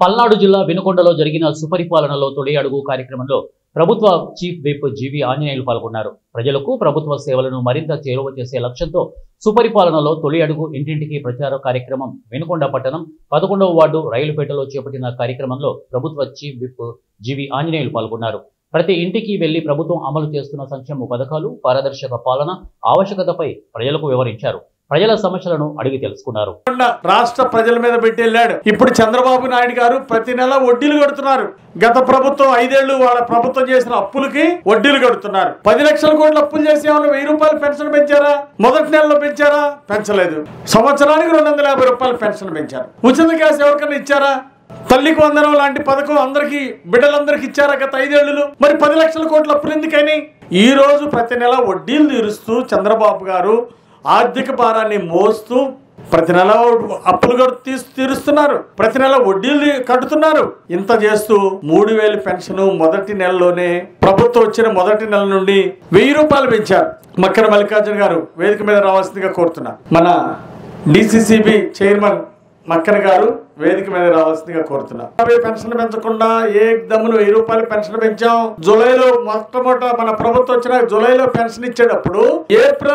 పల్నాడు జిల్లా వినుకొండలో జరిగిన సుపరిపాలనలో తొలి అడుగు కార్యక్రమంలో ప్రభుత్వ చీఫ్ విప్ జీవి ఆంజనేయులు పాల్గొన్నారు. ప్రజలకు ప్రభుత్వ సేవలను మరింత చేరువ చేసే లక్ష్యంతో సుపరిపాలనలో తొలి అడుగు ఇంటింటికి ప్రచార కార్యక్రమం వినుకొండ పట్టణం 11వ వార్డు రైలుపేటలో చేపట్టిన కార్యక్రమంలో ప్రభుత్వ చీఫ్ విప్ జీవి ఆంజనేయులు పాల్గొన్నారు. ప్రతి ఇంటికి వెళ్లి ప్రభుత్వం అమలు చేస్తున్న సంక్షేమ పథకాలు, పారదర్శక పాలన ఆవశ్యకతపై ప్రజలకు వివరించారు. ప్రజల సమస్యలను అడిగి తెలుసుకున్నారు. రాష్ట్ర ప్రజల మీద పెట్టి వెళ్ళాడు. ఇప్పుడు చంద్రబాబు నాయుడు గారు ప్రతి నెల వడ్డీలు కడుతున్నారు. గత ప్రభుత్వం 5 ఏళ్లు వాళ్ళ ప్రభుత్వం చేసిన అప్పులకి వడ్డీలు కడుతున్నారు. 10 లక్షల కోట్ల అప్పులు చేసి ఏమైనా 1000 రూపాయలు పెన్షన్ పెంచారా? మొదటి నెలలో పెంచారా? పెంచలేదు. సంవత్సరానికి 250 రూపాయలు పెన్షన్ పెంచారు. ఉచిత గ్యాస్ ఎవరికైనా ఇచ్చారా? తల్లికి వందనం లాంటి పథకం అందరికి బిడ్డలందరికి ఇచ్చారా గత 5 ఏళ్లు? మరి 10 లక్షల కోట్ల అప్పులు ఎందుకని? ఈ రోజు ప్రతి నెల వడ్డీలు తీరుస్తూ చంద్రబాబు గారు ఆర్థిక భారాన్ని మోస్తూ ప్రతి నెల అప్పులు తీరుస్తున్నారు. ప్రతి నెల వడ్డీలు కట్టుతున్నారు. ఇంత చేస్తూ 3000 పెన్షన్ మొదటి నెలలోనే ప్రభుత్వం వచ్చిన మొదటి నెల నుండి 1000 రూపాయలు పెంచారు. మక్కన మల్లికార్జున గారు వేదిక మీద రావాల్సిందిగా కోరుతున్నా. మన డిసిసిబి చైర్మన్ మక్కన గారు వేదిక మీద రావాల్సిందిగా కోరుతున్నా. పెన్షన్ పెంచకుండా ఏకదమ్మును 1000 రూపాయలు పెన్షన్ పెంచాం. జూలైలో మొట్టమొదట మన ప్రభుత్వం వచ్చిన జూలైలో పెన్షన్ ఇచ్చేటప్పుడు ఏప్రిల్